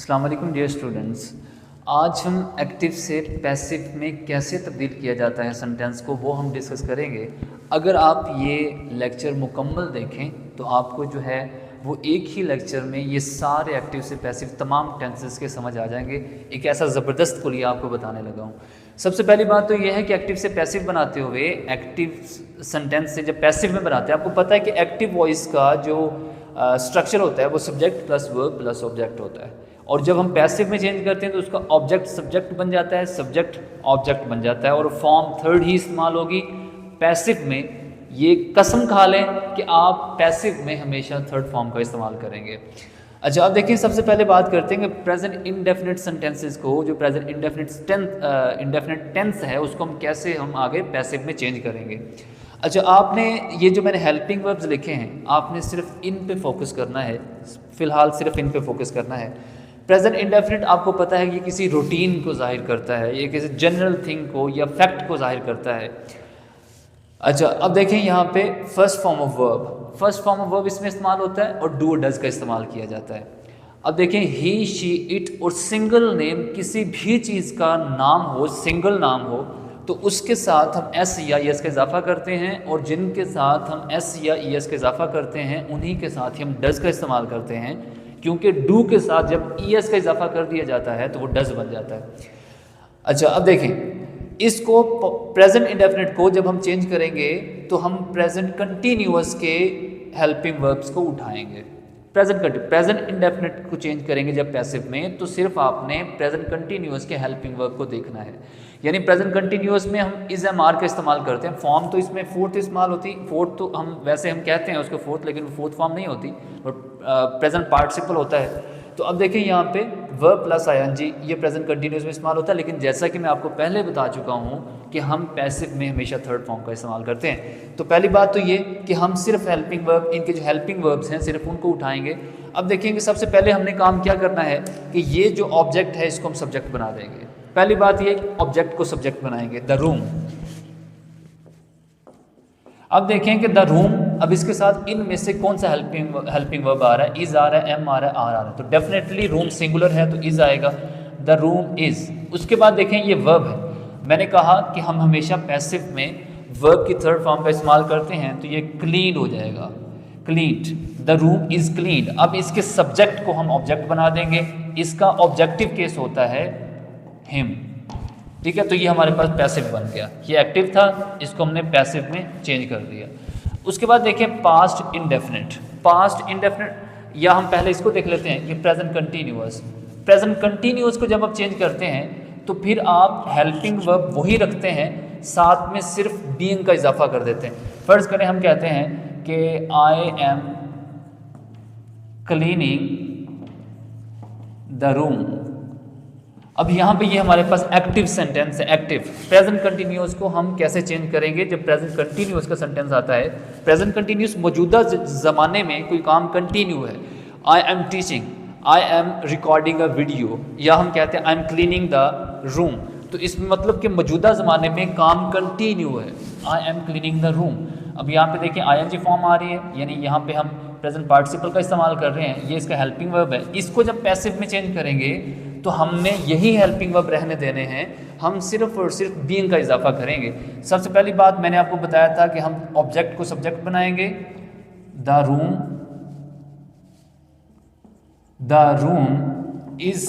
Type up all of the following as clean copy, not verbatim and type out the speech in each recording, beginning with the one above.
अस्सलाम वालेकुम dear students. आज हम एक्टिव से पैसिव में कैसे तब्दील किया जाता है सेंटेंस को, वो हम डिस्कस करेंगे। अगर आप ये लेक्चर मुकम्मल देखें तो आपको जो है वो एक ही लेक्चर में ये सारे एक्टिव से पैसिव तमाम टेंसेस के समझ आ जाएंगे। एक ऐसा ज़बरदस्त कुलिया आपको बताने लगा हूँ। सबसे पहली बात तो ये है कि एक्टिव से पैसिव बनाते हुए एक्टिव सेंटेंस से जब पैसिव में बनाते हैं, आपको पता है कि एक्टिव वॉइस का जो स्ट्रक्चर होता है वो subject plus verb plus object होता है, और जब हम पैसिव में चेंज करते हैं तो उसका ऑब्जेक्ट सब्जेक्ट बन जाता है, सब्जेक्ट ऑब्जेक्ट बन जाता है और फॉर्म थर्ड ही इस्तेमाल होगी। पैसिव में ये कसम खा लें कि आप पैसिव में हमेशा थर्ड फॉर्म का इस्तेमाल करेंगे। अच्छा, अब देखिए सबसे पहले बात करते हैं कि प्रेजेंट इंडेफिनिट सेंटेंसेस को, जो प्रेजेंट इंडेफिनिट टेंस है, उसको हम कैसे आगे पैसिव में चेंज करेंगे। अच्छा, आपने ये जो मैंने हेल्पिंग वर्ब्स लिखे हैं, आपने सिर्फ इन पे फोकस करना है, फ़िलहाल सिर्फ इन पे फोकस करना है। प्रेजेंट इंडेफिनिट आपको पता है कि किसी रूटीन को जाहिर करता है, ये किसी जनरल थिंग को या फैक्ट को जाहिर करता है। अच्छा, अब देखें यहाँ पे फर्स्ट फॉर्म ऑफ वर्ब इसमें इस्तेमाल होता है और डू डज का इस्तेमाल किया जाता है। अब देखें ही शी इट और सिंगल नेम, किसी भी चीज़ का नाम हो, सिंगल नाम हो, तो उसके साथ हम एस या ई एस का इजाफा करते हैं, और जिनके साथ हम एस या ई एस का इजाफा करते हैं उन्हीं के साथ ही हम डज का इस्तेमाल करते हैं, क्योंकि डू के साथ जब ई एस का इजाफा कर दिया जाता है तो वो डज बन जाता है। अच्छा, अब देखें इसको प्रेजेंट इंडेफिनिट को जब हम चेंज करेंगे तो हम प्रेजेंट कंटिन्यूअस के हेल्पिंग वर्ब्स को उठाएंगे। प्रेजेंट इंडेफिनिट को चेंज करेंगे जब पैसिव में, तो सिर्फ आपने प्रेजेंट कंटिन्यूअस के हेल्पिंग वर्ब को देखना है। यानी प्रेजेंट कंटिन्यूअस में हम इज एम आर का इस्तेमाल करते हैं, फॉर्म तो इसमें फोर्थ इस्तेमाल होती, फोर्थ तो हम वैसे हम कहते हैं उसको फोर्थ, लेकिन फोर्थ फॉर्म नहीं होती और प्रेजेंट पार्टिसिपल होता है। तो अब देखें यहाँ पे वर्ब प्लस आईएनजी ये प्रेजेंट कंटिन्यूअस में इस्तेमाल होता है, लेकिन जैसा कि मैं आपको पहले बता चुका हूँ कि हम पैसिव में हमेशा थर्ड फॉर्म का इस्तेमाल करते हैं। तो पहली बात तो ये कि हम सिर्फ हेल्पिंग वर्ब, इनके जो हेल्पिंग वर्ब्स हैं सिर्फ उनको उठाएंगे। अब देखेंगे सबसे पहले हमने काम क्या करना है कि ये जो ऑब्जेक्ट है इसको हम सब्जेक्ट बना देंगे। पहली बात ये ऑब्जेक्ट को सब्जेक्ट बनाएंगे, द रूम। अब देखें कि द रूम, अब इसके साथ इन में से कौन सा हेल्पिंग वर्ब आ रहा है, इज आ रहा है, एम आ रहा है, आर आ रहा है, तो डेफिनेटली रूम सिंगुलर है तो इज आएगा, द रूम इज। उसके बाद देखें ये वर्ब है, मैंने कहा कि हम हमेशा पैसिव में वर्ब की थर्ड फॉर्म का इस्तेमाल करते हैं, तो ये क्लीन हो जाएगा, cleaned, the room is cleaned. अब इसके सब्जेक्ट को हम ऑब्जेक्ट बना देंगे, इसका ऑब्जेक्टिव केस होता है हिम, ठीक है। तो ये हमारे पास पैसिव बन गया, ये एक्टिव था, इसको हमने पैसिव में चेंज कर दिया। उसके बाद देखें पास्ट इंडेफिनिट, या हम पहले इसको देख लेते हैं कि प्रेजेंट कंटिन्यूअस को जब आप चेंज करते हैं तो फिर आप हेल्पिंग वर्ब वही रखते हैं, साथ में सिर्फ बीइंग का इजाफा कर देते हैं। फर्ज करें हम कहते हैं कि I am cleaning the room. अब यहाँ पे ये हमारे पास एक्टिव सेंटेंस है, एक्टिव। प्रेजेंट कंटिन्यूअस को हम कैसे चेंज करेंगे जब प्रेजेंट कंटिन्यूअस का सेंटेंस आता है। प्रेजेंट कंटिन्यूअस मौजूदा ज़माने में कोई काम कंटिन्यू है, I am teaching, I am recording a video, या हम कहते हैं I am cleaning the room, तो इसमें मतलब कि मौजूदा ज़माने में काम कंटिन्यू है, I am cleaning the room. अब यहाँ पे देखिए आईएनजी फॉर्म आ रही है, यानी यहाँ पे हम प्रेजेंट पार्टिसिपल का इस्तेमाल कर रहे हैं, ये इसका हेल्पिंग वर्ब है। इसको जब पैसिव में चेंज करेंगे तो हमने यही हेल्पिंग वर्ब रहने देने हैं, हम सिर्फ और सिर्फ बीइंग का इजाफा करेंगे। सबसे पहली बात मैंने आपको बताया था कि हम ऑब्जेक्ट को सब्जेक्ट बनाएंगे, द रूम इज।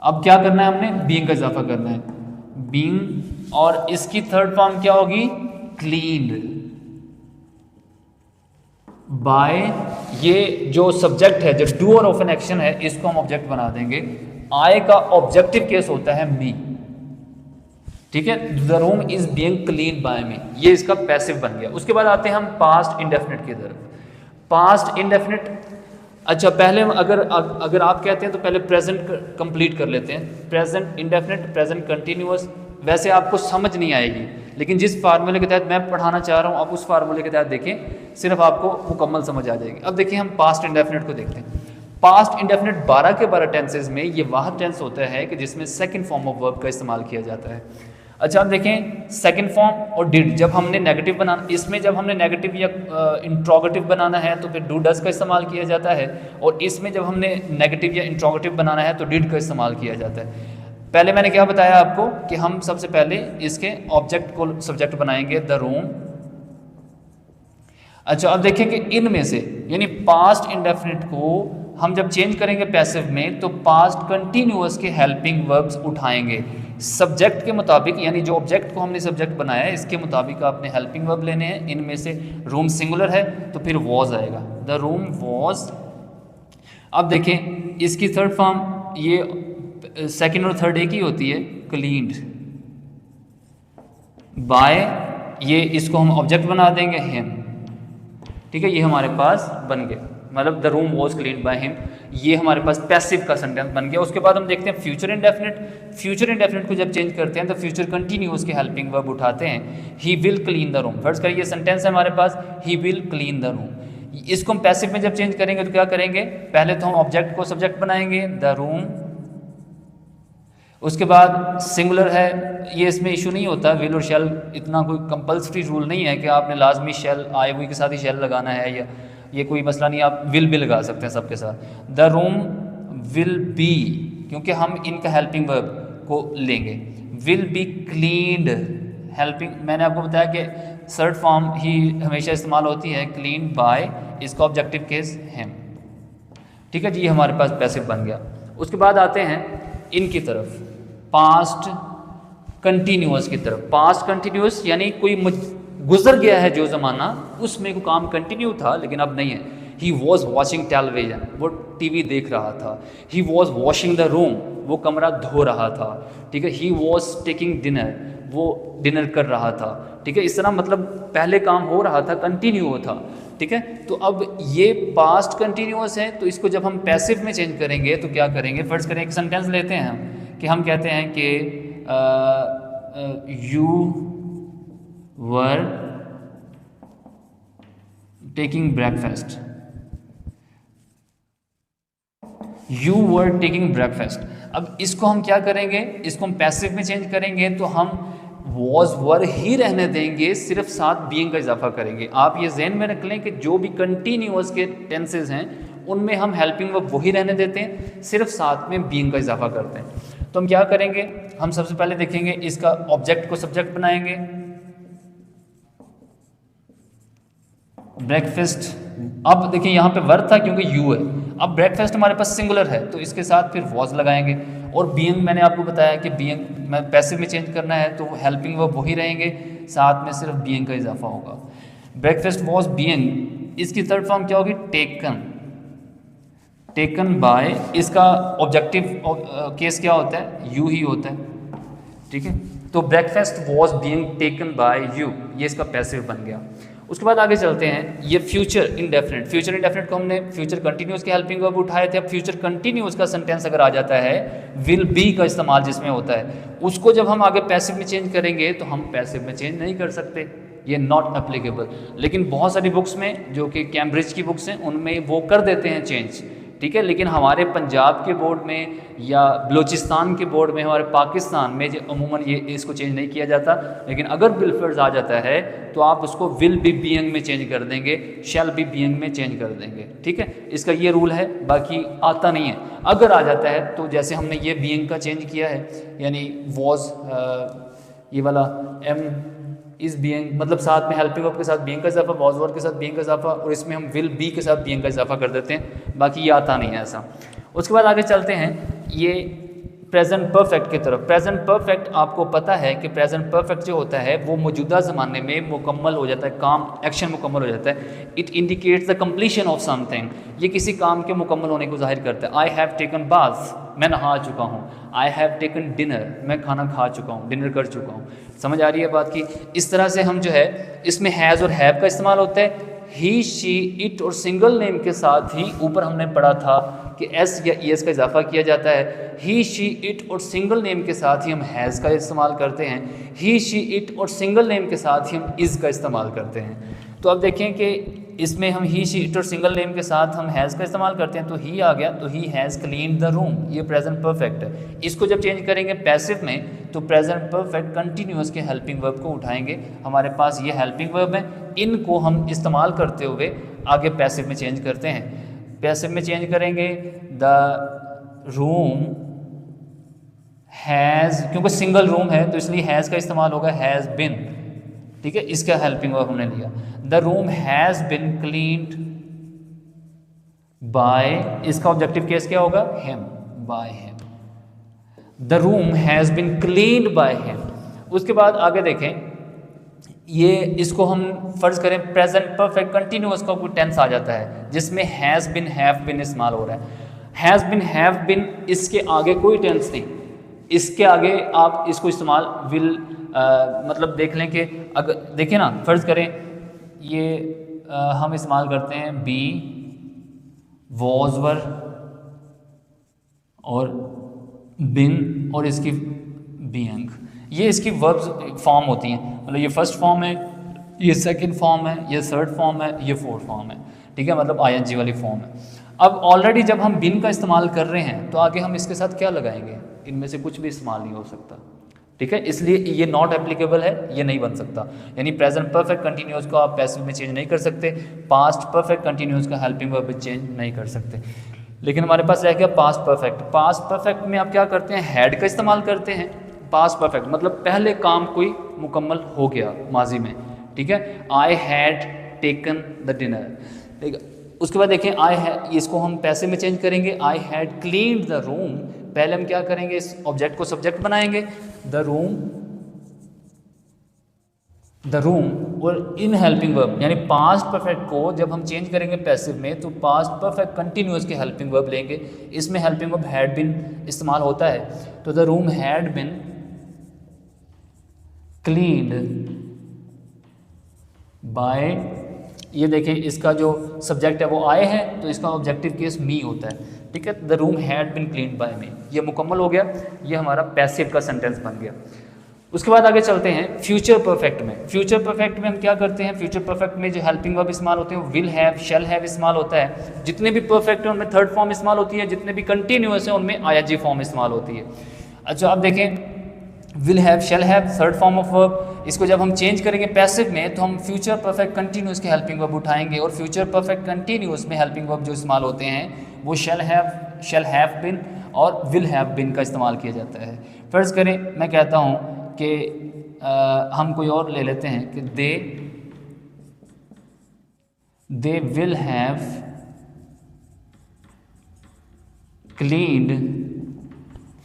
अब क्या करना है, हमने बीइंग का इजाफा करना है, बीइंग, और इसकी थर्ड फॉर्म क्या होगी, क्लीन्ड बाय। ये जो सब्जेक्ट है, जो डूअर ऑफ एन एक्शन है, इसको हम ऑब्जेक्ट बना देंगे। आई का ऑब्जेक्टिव केस होता है मी, ठीक है, the room is being cleaned by me, ये इसका पैसिव बन गया। उसके बाद आते हैं हम पास्ट इंडेफिनिट की तरफ। पास्ट इंडेफिनिट, अच्छा पहले अगर आप कहते हैं तो पहले प्रेजेंट कंप्लीट कर लेते हैं। प्रेजेंट इंडेफिनिट, प्रेजेंट कंटिन्यूअस, वैसे आपको समझ नहीं आएगी, लेकिन जिस फार्मूले के तहत मैं पढ़ाना चाह रहा हूँ आप उस फार्मूले के तहत देखें, सिर्फ आपको मुकम्मल समझ आ जाएगी। अब देखिए हम पास्ट इंडेफिनिट को देखते हैं। पास्ट इंडेफिनिट 12 के 12 टेंसेज में ये वाह टेंस होता है कि जिसमें सेकंड फॉर्म ऑफ वर्ब का इस्तेमाल किया जाता है। अच्छा आप देखें सेकंड फॉर्म और डिड, जब हमने नेगेटिव बनाना, इसमें जब हमने नेगेटिव या इंट्रोगेटिव बनाना है तो फिर डू डज का इस्तेमाल किया जाता है, और इसमें जब हमने नेगेटिव या इंट्रोगेटिव बनाना है तो डिड का इस्तेमाल किया जाता है। पहले मैंने क्या बताया आपको कि हम सबसे पहले इसके ऑब्जेक्ट को सब्जेक्ट बनाएंगे, द रूम। अच्छा अब देखें कि इनमें से यानी पास्ट इंडेफिनिट को हम जब चेंज करेंगे पैसिव में तो पास्ट कंटिन्यूअस के हेल्पिंग वर्ब्स उठाएंगे सब्जेक्ट के मुताबिक, यानी जो ऑब्जेक्ट को हमने सब्जेक्ट बनाया है इसके मुताबिक आपने हेल्पिंग वर्ब लेने हैं। इनमें से रूम सिंगुलर है तो फिर वॉज आएगा, द रूम वॉज। अब देखें इसकी थर्ड फॉर्म, ये सेकंड और थर्ड एक ही होती है, क्लीन्ड बाय, ये इसको हम ऑब्जेक्ट बना देंगे हिम, ठीक है, ये हमारे पास बन गया, मतलब the room was cleaned by him, ये हमारे पास पैसिव का सेंटेंस बन गया। उसके बाद हम देखते हैं फ्यूचर इंडेफिनिट। फ्यूचर इंडेफिनिट को जब चेंज करते हैं तो फ्यूचर कंटिन्यूअस के हेल्पिंग वर्ब उठाते हैं, he will clean the room. First करिए सेंटेंस है हमारे पास, he will clean the room. इसको हम पैसिव में जब चेंज करेंगे तो क्या करेंगे, पहले तो हम ऑब्जेक्ट को सब्जेक्ट बनाएंगे, द रूम, उसके बाद सिंगुलर है, ये इसमें इशू नहीं होता, विल और शेल इतना कोई कंपल्सरी रूल नहीं है कि आपने लाजमी शेल आए हुई के साथ ही शेल लगाना है, या ये कोई मसला नहीं, आप विल भी लगा सकते हैं सबके साथ। द रूम विल बी, क्योंकि हम इनका हेल्पिंग वर्ब को लेंगे, विल बी क्लीन्ड, हेल्पिंग, मैंने आपको बताया कि थर्ड फॉर्म ही हमेशा इस्तेमाल होती है, क्लीन बाय, इसका ऑब्जेक्टिव केस हिम, ठीक है जी, ये हमारे पास पैसिव बन गया। उसके बाद आते हैं इनकी तरफ, पास्ट कंटिन्यूअस की तरफ। पास्ट कंटिन्यूअस यानी कोई गुजर गया है जो ज़माना, उसमें कोई काम कंटिन्यू था लेकिन अब नहीं है। ही वॉज वॉचिंग टेलीविजन, वो टीवी देख रहा था। He was washing the room, वो कमरा धो रहा था, ठीक है। ही वॉज टेकिंग डिनर, वो डिनर कर रहा था, ठीक है। इस तरह मतलब पहले काम हो रहा था, कंटिन्यू था, ठीक है। तो अब ये पास्ट कंटिन्यूअस है, तो इसको जब हम पैसिव में चेंज करेंगे तो क्या करेंगे, फर्स्ट करें एक सेंटेंस लेते हैं हम कि हम कहते हैं कि you were taking breakfast, you were taking breakfast. अब इसको हम क्या करेंगे, इसको हम पैसिव में चेंज करेंगे तो हम वॉज वर ही रहने देंगे, सिर्फ साथ बीइंग का इजाफा करेंगे। आप ये ज़हन में रख लें कि जो भी कंटिन्यूअस के टेंसेज हैं उनमें हम हेल्पिंग वर्ब वही रहने देते हैं, सिर्फ साथ में बीइंग का इजाफा करते हैं। तो हम क्या करेंगे, हम सबसे पहले देखेंगे इसका ऑब्जेक्ट को सब्जेक्ट बनाएंगे, ब्रेकफास्ट। अब देखिए यहाँ पे वर्ब था क्योंकि यू है, अब ब्रेकफास्ट हमारे पास सिंगुलर है तो इसके साथ फिर वॉज लगाएंगे। और बीइंग मैंने आपको बताया कि बीइंग में पैसिव में चेंज करना है तो वो हेल्पिंग वर्ब वही रहेंगे, साथ में सिर्फ बीइंग का इजाफा होगा। ब्रेकफास्ट वॉज बीइंग, इसकी थर्ड फॉर्म क्या होगी, टेकन, टेकन बाय, इसका ऑब्जेक्टिव केस क्या होता है, यू ही होता है, ठीक है। तो breakfast was being taken by you, ये इसका पैसिव बन गया। उसके बाद आगे चलते हैं, ये फ्यूचर इंडेफिनिट। फ्यूचर इंडेफिनिट को हमने फ्यूचर कंटिन्यूअस के हेल्पिंग वर्ब उठाए थे। अब फ्यूचर कंटिन्यूअस का सेंटेंस अगर आ जाता है, विल बी का इस्तेमाल जिसमें होता है, उसको जब हम आगे पैसिव में चेंज करेंगे तो हम पैसिव में चेंज नहीं कर सकते, ये नॉट एप्लीकेबल। लेकिन बहुत सारी बुक्स में जो कि कैम्ब्रिज की बुक्स हैं उनमें वो कर देते हैं चेंज, ठीक है। लेकिन हमारे पंजाब के बोर्ड में या बलूचिस्तान के बोर्ड में, हमारे पाकिस्तान में जो अमूमन ये इसको चेंज नहीं किया जाता। लेकिन अगर बिलफर्ज आ जाता है तो आप उसको विल बी बीइंग में चेंज कर देंगे, शैल बी बीइंग में चेंज कर देंगे, ठीक है। इसका ये रूल है, बाकी आता नहीं है। अगर आ जाता है तो जैसे हमने ये बीइंग का चेंज किया है, यानी वॉज, ये वाला एम इस बीइंग, मतलब साथ में हेल्पिंग वर्ब के साथ बीइंग का इजाफा, वॉज वर्ब के साथ बीइंग का इजाफा, और इसमें हम विल बी के साथ बीइंग का इजाफा कर देते हैं, बाकी ये आता नहीं है ऐसा। उसके बाद आगे चलते हैं ये प्रेजेंट परफेक्ट की तरफ। प्रेजेंट परफेक्ट, आपको पता है कि प्रेजेंट परफेक्ट जो होता है वो मौजूदा ज़माने में मुकम्मल हो जाता है, काम एक्शन मुकम्मल हो जाता है। It indicates the completion of something, ये किसी काम के मुकम्मल होने को जाहिर करता है। आई हैव टेकन बाथ, मैं नहा चुका हूँ। आई हैव टेकन डिनर, मैं खाना खा चुका हूँ, डिनर कर चुका हूँ। समझ आ रही है बात की। इस तरह से हम जो है इसमें हैज़ और हैव का इस्तेमाल होता है। ही, शी, इट और सिंगल नेम के साथ ही ऊपर हमने पढ़ा था कि एस या ई एस का इजाफा किया जाता है। ही, शी, इट और सिंगल नेम के साथ ही हम हैज़ का इस्तेमाल करते हैं। ही, शी, इट और सिंगल नेम के साथ ही हम इज़ का इस्तेमाल करते हैं। तो अब देखें कि इसमें हम ही शी इट और सिंगल नेम के साथ हम हैज़ का इस्तेमाल करते हैं, तो ही आ गया, तो he has cleaned the room, ये प्रेजेंट परफेक्ट है। इसको जब चेंज करेंगे पैसिव में तो प्रेजेंट परफेक्ट कंटिन्यूअस के हेल्पिंग वर्ब को उठाएंगे, हमारे पास ये हेल्पिंग वर्ब है, इनको हम इस्तेमाल करते हुए आगे पैसिव में चेंज करते हैं। पैसिव में चेंज करेंगे द रूम हैज़, क्योंकि सिंगल रूम है तो इसलिए हैज़ का इस्तेमाल होगा, हैज़ बिन, ठीक है, इसका हेल्पिंग वर्ब हमने लिया। The room has been cleaned by, इसका ऑब्जेक्टिव केस क्या होगा, him, by him. The room has been cleaned by him. उसके बाद आगे देखें, ये इसको हम फर्ज करें प्रेजेंट परफेक्ट कंटिन्यूअस का कोई टेंस आ जाता है जिसमें हैज़ बिन हैव बिन इस्तेमाल हो रहा है। हैज़ बिन हैव बिन, इसके आगे कोई टेंस नहीं, इसके आगे आप इसको इस्तेमाल विल मतलब देख लें कि अगर देखिए ना, फर्ज करें ये हम इस्तेमाल करते हैं बी, वॉज वर और बिन और इसकी बीइंग, ये इसकी वर्ब्स फॉर्म होती हैं, मतलब ये फर्स्ट फॉर्म है, ये सेकंड फॉर्म है, ये थर्ड फॉर्म है, ये फोर्थ फॉर्म है, ठीक है, मतलब आईएनजी वाली फॉर्म है। अब ऑलरेडी जब हम बिन का इस्तेमाल कर रहे हैं तो आगे हम इसके साथ क्या लगाएंगे, इनमें से कुछ भी इस्तेमाल नहीं हो सकता, ठीक है, इसलिए ये नॉट एप्लीकेबल है, ये नहीं बन सकता। यानी प्रेजेंट परफेक्ट कंटिन्यूअस को आप पैसिव में चेंज नहीं कर सकते, पास्ट परफेक्ट कंटिन्यूअस का हेल्पिंग वर्ब में चेंज नहीं कर सकते। लेकिन हमारे पास रह गया पास्ट परफेक्ट। पास्ट परफेक्ट में आप क्या करते हैं, हैड का इस्तेमाल करते हैं। पास्ट परफेक्ट मतलब पहले काम कोई मुकम्मल हो गया माजी में, ठीक है, I had taken the dinner, ठीक है। उसके बाद देखें आई हैड, इसको हम पैसिव में चेंज करेंगे, I had cleaned the room. पहले हम क्या करेंगे, इस ऑब्जेक्ट को सब्जेक्ट बनाएंगे, द रूम और इन हेल्पिंग वर्ब, यानी पास्ट परफेक्ट को जब हम चेंज करेंगे पैसिव में तो पास्ट परफेक्ट कंटिन्यूअस के हेल्पिंग वर्ब लेंगे, इसमें हेल्पिंग वर्ब हैड बिन इस्तेमाल होता है, तो the room had been cleaned by, ये देखें इसका जो सब्जेक्ट है वो आए हैं तो इसका ऑब्जेक्टिव केस मी होता है, ठीक है, the room had been cleaned by me, ये मुकम्मल हो गया, ये हमारा पैसिव का सेंटेंस बन गया। उसके बाद आगे चलते हैं फ्यूचर परफेक्ट में। फ्यूचर परफेक्ट में हम क्या करते हैं, फ्यूचर परफेक्ट में जो हेल्पिंग वर्ब इस्तेमाल होते हैं वो विल हैव, शैल हैव इस्तेमाल होता है। जितने भी परफेक्ट हैं उनमें थर्ड फॉर्म इस्तेमाल होती है, जितने भी कंटिन्यूअस हैं उनमें आईएनजी फॉर्म इस्तेमाल होती है। अच्छा अब देखें will have, shall have third form of verb, इसको जब हम चेंज करेंगे पैसिव में तो हम फ्यूचर परफेक्ट कंटिन्यूअस के हेल्पिंग वर्ब उठाएंगे और फ्यूचर परफेक्ट कंटिन्यूअस में हेल्पिंग वर्ब जो इस्तेमाल होते हैं वो शैल हैव बिन और विल हैव बिन का इस्तेमाल किया जाता है। फर्ज करें मैं कहता हूँ कि हम कोई और ले लेते हैं कि they will have cleaned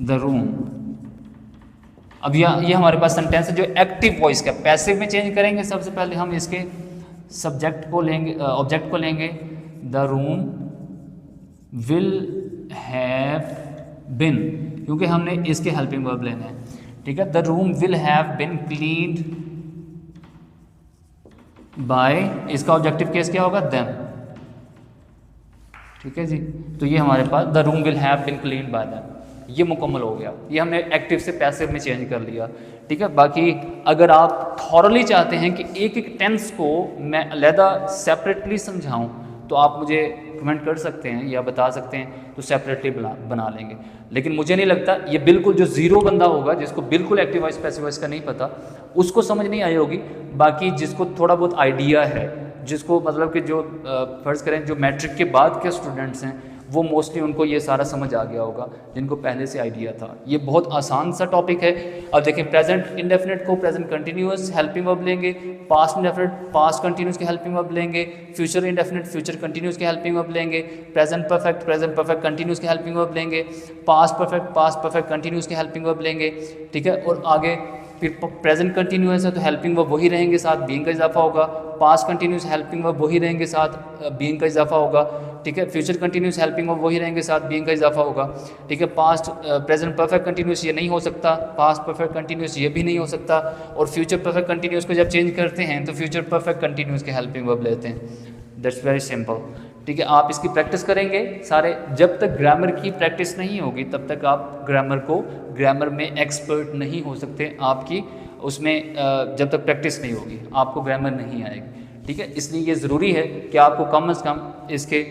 the room. अब ये हमारे पास सेंटेंस है जो एक्टिव वॉइस का, पैसिव में चेंज करेंगे सबसे पहले हम इसके सब्जेक्ट को लेंगे, ऑब्जेक्ट को लेंगे, the room will have been, क्योंकि हमने इसके हेल्पिंग वर्ब लेने हैं, ठीक है, the room will have been cleaned by, इसका ऑब्जेक्टिव केस क्या होगा, देम, ठीक है जी। तो ये हमारे पास the room will have been cleaned by them, ये मुकम्मल हो गया, ये हमने एक्टिव से पैसिव में चेंज कर लिया, ठीक है। बाकी अगर आप थॉरली चाहते हैं कि एक एक टेंस को मैं अलहदा सेपरेटली समझाऊं तो आप मुझे कमेंट कर सकते हैं या बता सकते हैं, तो सेपरेटली बना लेंगे। लेकिन मुझे नहीं लगता, ये बिल्कुल जो ज़ीरो बंदा होगा जिसको बिल्कुल एक्टिव वॉइस पैसिव वॉइस का नहीं पता उसको समझ नहीं आई होगी। बाकी जिसको थोड़ा बहुत आइडिया है, जिसको मतलब कि जो फ़र्ज़ करें जो मैट्रिक के बाद के स्टूडेंट्स हैं वो मोस्टली उनको ये सारा समझ आ गया होगा जिनको पहले से आइडिया था। ये बहुत आसान सा टॉपिक है। अब देखें प्रेजेंट इंडेफिनिट को प्रेजेंट कंटिन्यूअस हेल्पिंग वर्ब लेंगे, पास्ट इंडेफिनिट पास्ट कंटिन्यूअस के हेल्पिंग वर्ब लेंगे, फ्यूचर इंडेफिनिट फ्यूचर कंटिन्यूअस के हेल्पिंग वर्ब लेंगे, प्रेजेंट परफेक्ट कंटिन्यूअस के हेल्पिंग वर्ब लेंगे, पास्ट परफेक्ट कंटिन्यूअस के हेल्पिंग वर्ब लेंगे, ठीक है। और आगे फिर प्रेजेंट कंटिन्यूअस है तो हेल्पिंग वर्ब वही रहेंगे, साथ बीइंग का इजाफा होगा, पास्ट कंटिन्यूअस हेल्पिंग वर्ब वही रहेंगे, साथ बीइंग का इजाफा होगा, ठीक है। फ्यूचर कंटिन्यूअस हेल्पिंग वर्ब वही रहेंगे, साथ बीइंग का इजाफा होगा, ठीक है। पास्ट प्रेजेंट परफेक्ट कंटिन्यूअस ये नहीं हो सकता, पास्ट परफेक्ट कंटिन्यूअस ये भी नहीं हो सकता, और फ्यूचर परफेक्ट कंटिन्यूअस को जब चेंज करते हैं तो फ्यूचर परफेक्ट कंटिन्यूअस के हेल्पिंग वर्ब लेते हैं। दैट्स वेरी सिंपल, ठीक है। आप इसकी प्रैक्टिस करेंगे सारे, जब तक ग्रामर की प्रैक्टिस नहीं होगी तब तक आप ग्रामर में एक्सपर्ट नहीं हो सकते। आपकी उसमें जब तक प्रैक्टिस नहीं होगी आपको ग्रामर नहीं आएगी, ठीक है। इसलिए ये ज़रूरी है कि आपको कम से कम इसके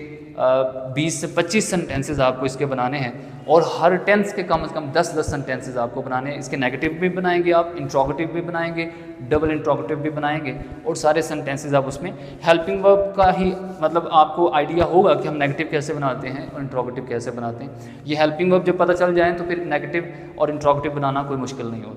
20 से 25 सेंटेंसेस आपको इसके बनाने हैं, और हर टेंस के कम से कम 10-10 सेंटेंसेस आपको बनाने हैं। इसके नेगेटिव भी बनाएंगे आप, इंट्रोगेटिव भी बनाएंगे, डबल इंट्रोगेटिव भी बनाएंगे, और सारे सेंटेंसेस आप उसमें हेल्पिंग वर्ब का ही मतलब आपको आइडिया होगा कि हम नेगेटिव कैसे बनाते हैं और इंट्रोगेटिव कैसे बनाते हैं। ये हेल्पिंग वर्ब जब पता चल जाए तो फिर नेगेटिव और इंट्रोगेटिव बनाना कोई मुश्किल नहीं होता।